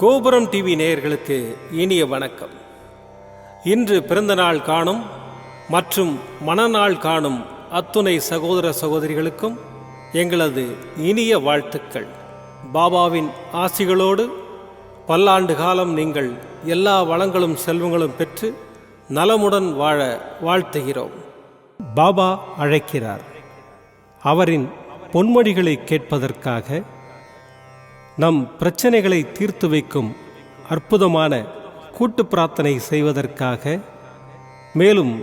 கோபுரம் டிவி நேயர்களுக்கு இனிய வணக்கம். இன்று பிறந்தநாள் காணும் மற்றும் மணநாள் காணும் அத்துணை சகோதர சகோதரிகளுக்கும் எங்களது இனிய வாழ்த்துக்கள். பாபாவின் ஆசிகளோடு பல்லாண்டு காலம் நீங்கள் எல்லா வளங்களும் செல்வங்களும் பெற்று நலமுடன் வாழ வாழ்த்துகிறோம். பாபா அழைக்கிறார். அவரின் பொன்மொழிகளை கேட்பதற்காக, நம் பிரச்சனைகளை தீர்த்து வைக்கும் அற்புதமான கூட்டு பிரார்த்தனை செய்வதற்காக, மேலும்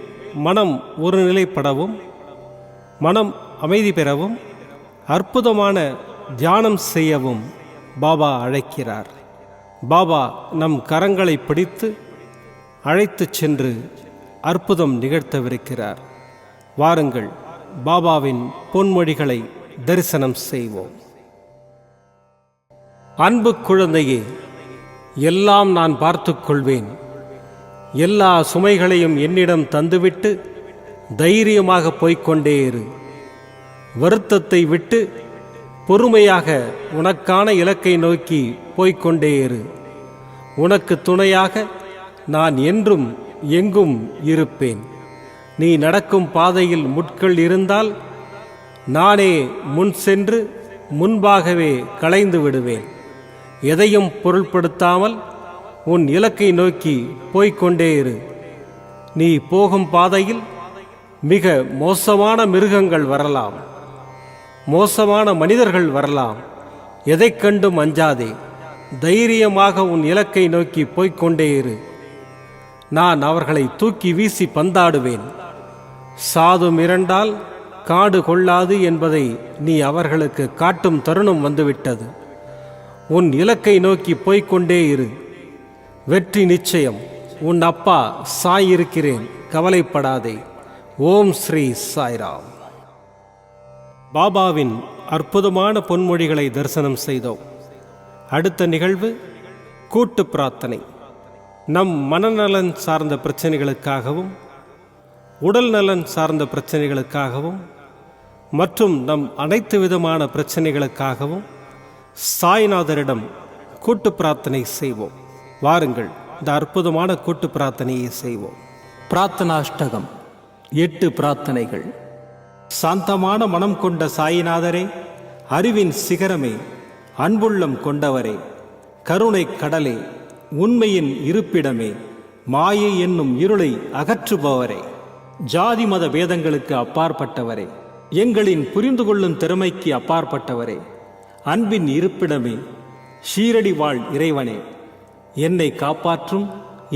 மனம் ஒருநிலைப்படவும் மனம் அமைதி பெறவும் அற்புதமான தியானம் செய்யவும் பாபா அழைக்கிறார். பாபா நம் கரங்களை பிடித்து அழைத்துச் சென்று அற்புதம் நிகழ்த்தவிருக்கிறார். வாருங்கள், பாபாவின் பொன்மொழிகளை தரிசனம் செய்வோம். அன்பு குழந்தையே, எல்லாம் நான் பார்த்துக் கொள்வேன். எல்லா சுமைகளையும் என்னிடம் தந்துவிட்டு தைரியமாக போய்கொண்டே இரு. வருத்தத்தை விட்டு பொறுமையாக உனக்கான இலக்கை நோக்கி போய்கொண்டே இரு. உனக்கு துணையாக நான் என்றும் எங்கும் இருப்பேன். நீ நடக்கும் பாதையில் முட்கள் இருந்தால் நானே முன் சென்று முன்பாகவே களைந்து விடுவேன். எதையும் பொருட்படுத்தாமல் உன் இலக்கை நோக்கி போய்கொண்டே இரு. நீ போகும் பாதையில் மிக மோசமான மிருகங்கள் வரலாம், மோசமான மனிதர்கள் வரலாம். எதைக் கண்டும் அஞ்சாதே. தைரியமாக உன் இலக்கை நோக்கி போய்கொண்டே இரு. நான் அவர்களை தூக்கி வீசி பந்தாடுவேன். சாது மிரண்டால் காடு கொள்ளாது என்பதை நீ அவர்களுக்கு காட்டும் தருணம் வந்துவிட்டது. உன் இலக்கை நோக்கி போய்கொண்டே இரு. வெற்றி நிச்சயம். உன் அப்பா சாய் இருக்கிறேன், கவலைப்படாதே. ஓம் ஸ்ரீ சாய்ராம். பாபாவின் அற்புதமான பொன்மொழிகளை தரிசனம் செய்தோம். அடுத்த நிகழ்வு கூட்டு பிரார்த்தனை. நம் மனநலன் சார்ந்த பிரச்சனைகளுக்காகவும், உடல் நலன் சார்ந்த பிரச்சனைகளுக்காகவும் மற்றும் நம் அனைத்து விதமான பிரச்சனைகளுக்காகவும் சாய்நாதரிடம் கூட்டு பிரார்த்தனை செய்வோம். வாருங்கள், இந்த அற்புதமான கூட்டு பிரார்த்தனையை செய்வோம். பிரார்த்தனாஷ்டகம். 8 பிரார்த்தனைகள். சாந்தமான மனம் கொண்ட சாயிநாதரே, அறிவின் சிகரமே, அன்புள்ளம் கொண்டவரே, கருணை கடலே, உண்மையின் இருப்பிடமே, மாயை என்னும் இருளை அகற்றுபவரே, ஜாதி மத பேதங்களுக்கு அப்பாற்பட்டவரே, எங்களின் புரிந்து கொள்ளும் திறமைக்கு அப்பாற்பட்டவரே, அன்பின் இருப்பிடமே, ஷீரடி வாழ் இறைவனே, என்னை காப்பாற்றும்,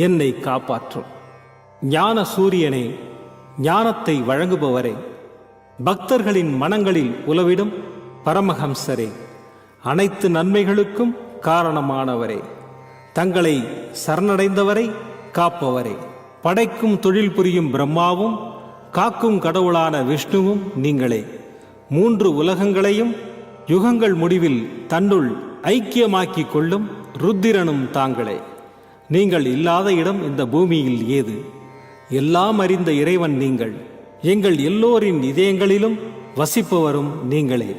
என்னை காப்பாற்றும். ஞான சூரியனே, ஞானத்தை வழங்குபவரே, பக்தர்களின் மனங்களில் உலவிடும் பரமஹம்சரே, அனைத்து நன்மைகளுக்கும் காரணமானவரே, தங்களை சரணடைந்தவரை காப்பவரே, படைக்கும் தொழில் புரியும் பிரம்மாவும் காக்கும் கடவுளான விஷ்ணுவும் நீங்களே. 3 உலகங்களையும் யுகங்கள் முடிவில் தன்னுள் ஐக்கியமாக்கிக் கொள்ளும் ருத்திரனும் தாங்களே. நீங்கள் இல்லாத இடம் இந்த பூமியில் ஏது? எல்லாம் அறிந்த இறைவன் நீங்கள். எங்கள் எல்லோரின் இதயங்களிலும் வசிப்பவரும் நீங்களே.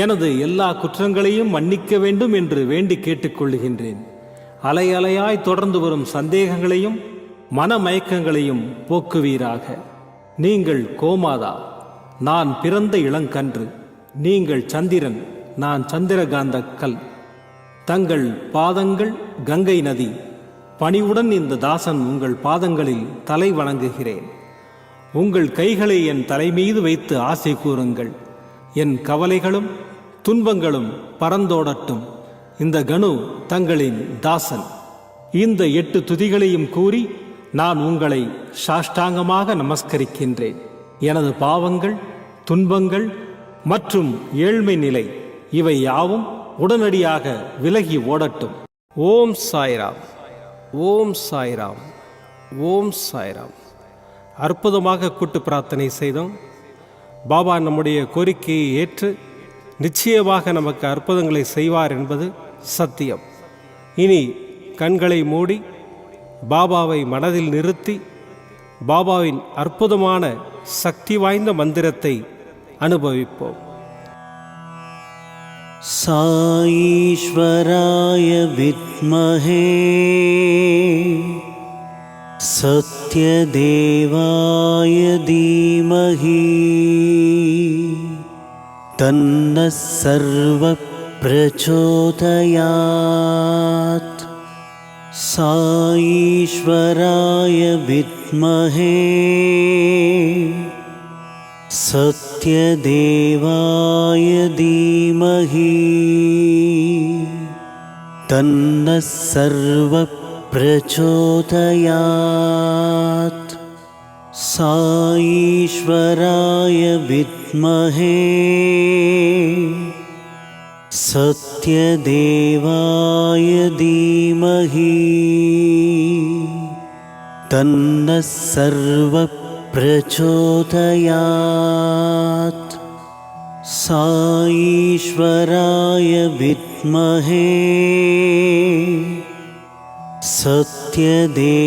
எனது எல்லா குற்றங்களையும் மன்னிக்க வேண்டும் என்று வேண்டி கேட்டுக்கொள்ளுகின்றேன். அலை அலையாய் தொடர்ந்து வரும் சந்தேகங்களையும் மனமயக்கங்களையும் போக்குவீராக. நீங்கள் கோமாதா, நான் பிறந்த இளங்கன்று. நீங்கள் சந்திரன், நான் சந்திரகாந்த கல். தங்கள் பாதங்கள் கங்கை நதி. பணிவுடன் இந்த தாசன் உங்கள் பாதங்களில் தலை வணங்குகிறேன். உங்கள் கைகளை என் தலைமீது வைத்து ஆசை கூறுங்கள். என் கவலைகளும் துன்பங்களும் பறந்தோடட்டும். இந்த கணு தங்களின் தாசன். இந்த 8 துதிகளையும் கூறி நான் உங்களை சாஷ்டாங்கமாக நமஸ்கரிக்கின்றேன். எனது பாவங்கள், துன்பங்கள் மற்றும் ஏழ்மை நிலை இவை யாவும் உடனடியாக விலகி ஓடட்டும். ஓம் சாய்ராம், ஓம் சாய்ராம், ஓம் சாய்ராம். அற்புதமாக கூட்டு பிரார்த்தனை செய்தோம். பாபா நம்முடைய கோரிக்கையை ஏற்று நிச்சயமாக நமக்கு அற்புதங்களை செய்வார் என்பது சத்தியம். இனி கண்களை மூடி பாபாவை மனதில் நிறுத்தி பாபாவின் அற்புதமான சக்தி வாய்ந்த மந்திரத்தை அனுபவிப்போம். साईश्वराय विद्महे सत्यदेवाय धीमहि तन्नः सर्वः प्रचोदयात्। साईश्वराय विद्महे सत्यदेवाय धीमहि तन्नः सर्वः प्रचोदयात्। साईश्वराय विद्महे सत्यदेवाय धीमहि तन्नः सर्वः प्रचोदयात्। साईश्वराय विद्महे सत्यदेवाय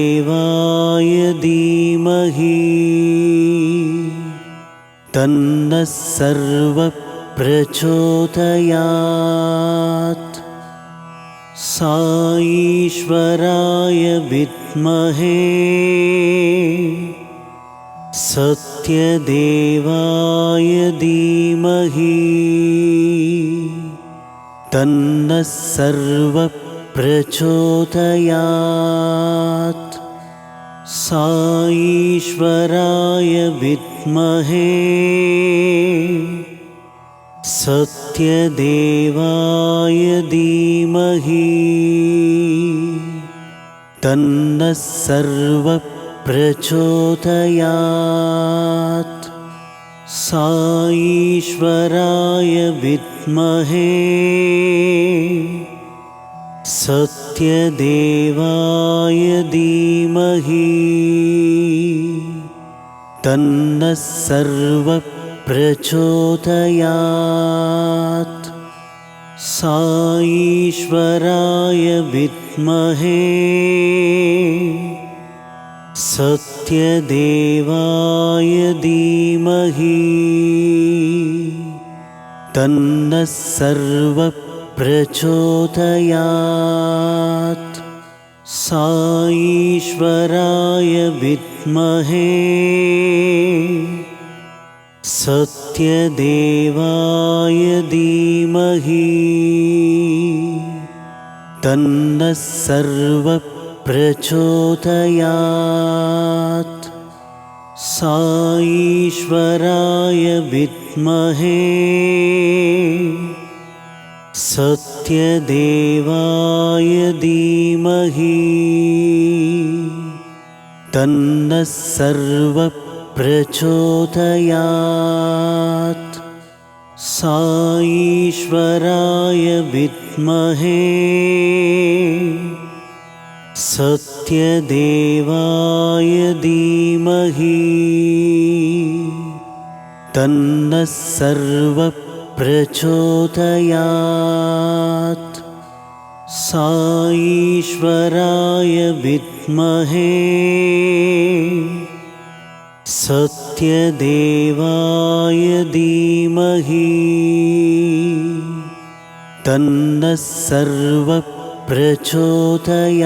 धीमहि तन्नः सर्वः प्रचोदयात्। साईश्वराय विद्महे सत्यदेवाय धीमहि तन्नः सर्वः प्रचोदयात्। साईश्वराय विद्महे सत्यदेवाय धीमहि तन्नः सर्वः प्रचोदयात्। साईश्वराय विद्महे सत्यदेवाय धीमहि तन्नः सर्वः प्रचोदयात्। साईश्वराय विद्महे सत्यदेवाय धीमहि तन्नः सर्वः प्रचोदयात्। साईश्वराय विद्महे सत्यदेवाय धीमहि तन्नः सर्वः प्रचोदयात्। साईश्वराय विद्महे सत्यदेवाय धीमहि तन्नः सर्वः प्रचोदयात्। साईश्वराय विद्महे सत्यदेवाय धीमहि तन्नः सर्वः प्रचोदयात्। साईश्वराय विद्महे सत्यदेवाय धीमहि तन्नः सर्वः प्रचोदयात्।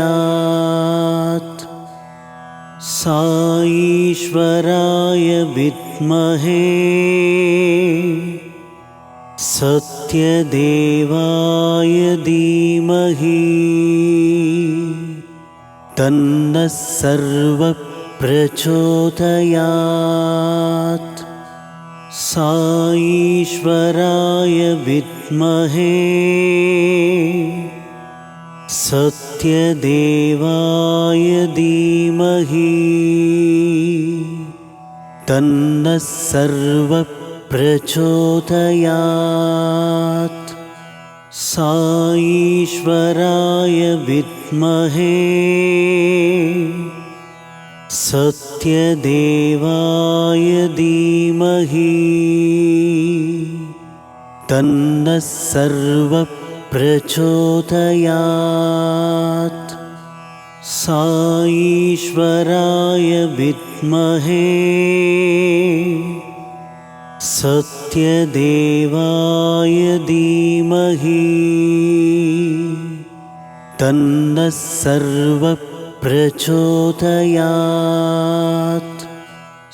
साईश्वराय विद्महे सत्यदेवाय धीमहि तन्नः सर्वः प्रचोदयात्। साईश्वराय विद्महे सत्यदेवाय धीमहि तन्नः सर्वः प्रचोदयात्। साईश्वराय विद्महे सत्यदेवाय धीमहि तन्नः सर्वः प्रचोदयात्। साईश्वराय विद्महे सत्यदेवाय धीमहि तन्नः सर्वः प्रचोदयात्।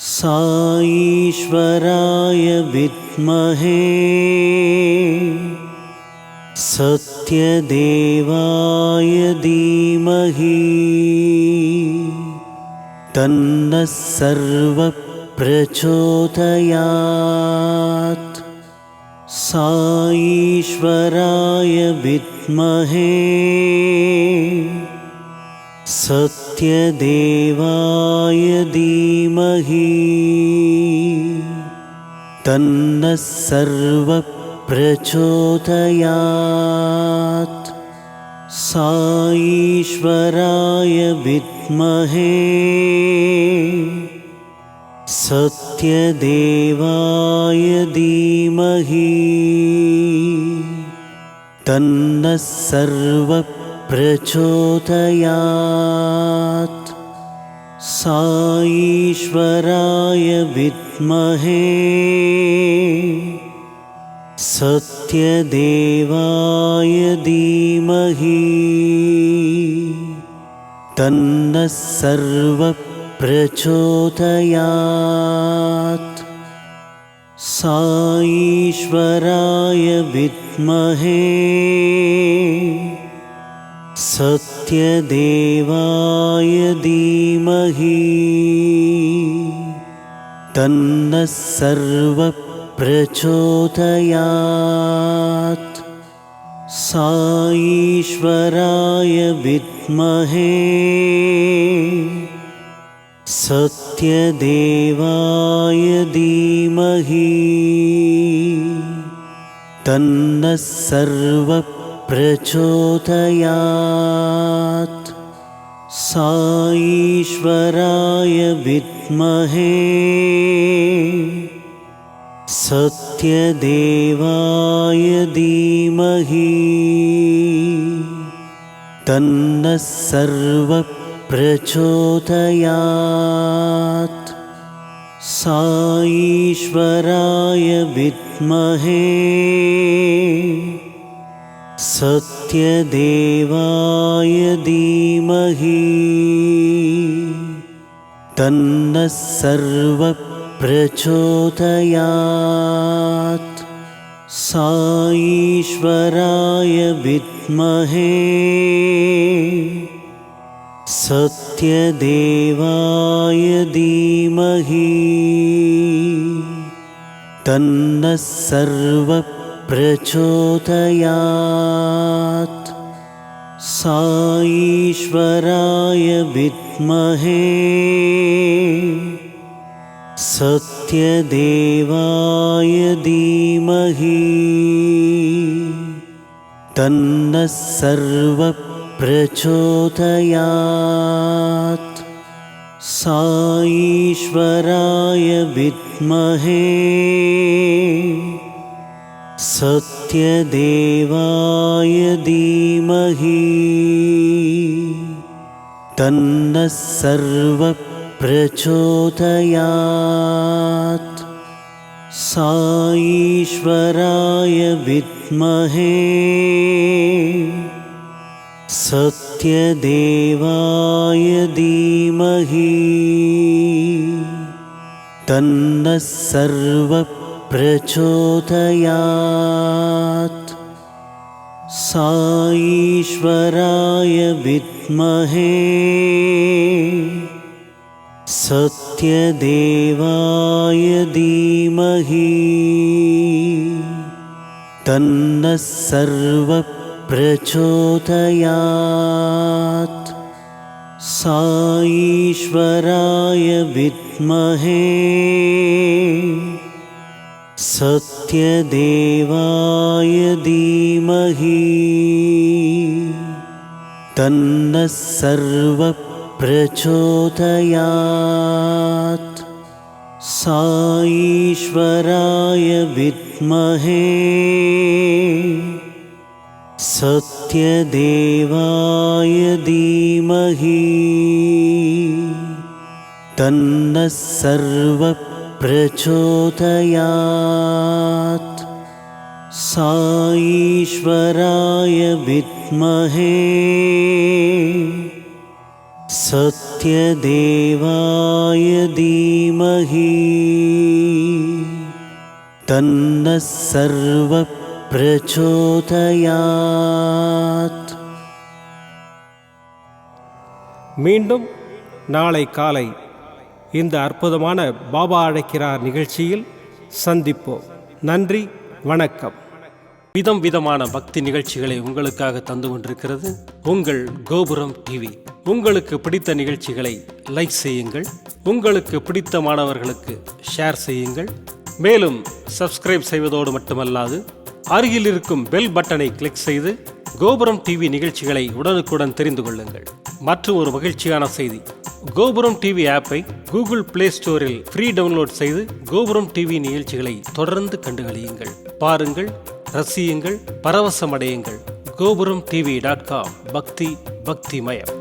सा ईश्वराय विद्महे सत्यदेवाय धीमहि तन्नः सर्वः प्रचोदयात्। सा ईश्वराय विद्महे सत्यदेवाय धीमहि तन्नः सर्वः प्रचोदयात्। सा ईश्वराय विद्महे सत्यदेवाय धीमहि तन्नः सर्वः प्रचोदयात्। सा ईश्वराय विद्महे सत्यदेवाय धीमहि तन्नः सर्वः प्रचोदयात्। सा ईश्वराय विद्महे सत्यदेवाय धीमहि तन्नः सर्वः प्रचोदयात्। सा ईश्वराय विद्महे सत्यदेवाय धीमहि तन्नः सर्वः प्रचोदयात्। सा ईश्वराय विद्महे सत्यदेवाय धीमहि तन्नः सर्वः प्रचोदयात्। सा ईश्वराय विद्महे सत्यदेवाय धीमहि तन्नः सर्वः प्रचोदयात्। सा ईश्वराय विद्महे सत्यदेवाय धीमहि तन्नः सर्वः प्रचोदयात्। सा ईश्वराय विद्महे सत्यदेवाय धीमहि तन्नः सर्वः प्रचोदयात्। सा ईश्वराय विद्महे सत्यदेवाय धीमहि तन्नः सर्वः प्रचोदयात्। सा ईश्वराय विद्महे सत्यदेवाय धीमहि तन्नः सर्वः प्रचोदयात्। सा ईश्वराय विद्महे सत्यदेवाय धीमहि तन्नः सर्वः प्रचोदयात्। सा ईश्वराय विद्महे सत्यदेवाय धीमहि तन्नः सर्वः प्रचोदयात्। सा ईश्वराय विद्महे सत्यदेवाय धीमहि तन्नः सर्वः प्रचोदयात् साईश्वराय विद्महे सत्यदेवाय धीमहि तन्नः सर्वः प्रचोदयात्. மீண்டும் நாளை காலை இந்த அற்புதமான பாபா அழைக்கிறார் நிகழ்ச்சியில் சந்திப்போம். நன்றி, வணக்கம். விதம் விதமான பக்தி நிகழ்ச்சிகளை உங்களுக்காக தந்து கொண்டிருக்கிறது உங்கள் கோபுரம் டிவி. உங்களுக்கு பிடித்த நிகழ்ச்சிகளை லைக் செய்யுங்கள், உங்களுக்கு பிடித்த மாணவர்களுக்கு ஷேர் செய்யுங்கள். மேலும் சப்ஸ்கிரைப் செய்வதோடு மட்டுமல்லாது அருகில் இருக்கும் பெல் பட்டனை கிளிக் செய்து கோபுரம் டிவி நிகழ்ச்சிகளை உடனுக்குடன் தெரிந்து கொள்ளுங்கள். மற்றும் ஒரு மகிழ்ச்சியான செய்தி, கோபுரம் டிவி ஆப்பை கூகுள் பிளே ஸ்டோரில் ஃப்ரீ டவுன்லோட் செய்து கோபுரம் டிவி நிகழ்ச்சிகளை தொடர்ந்து கண்டுகளியுங்கள். பாருங்கள், ரசியுங்கள், பரவசமடையுங்கள். gopuramtv.com. பக்தி பக்திமயம்.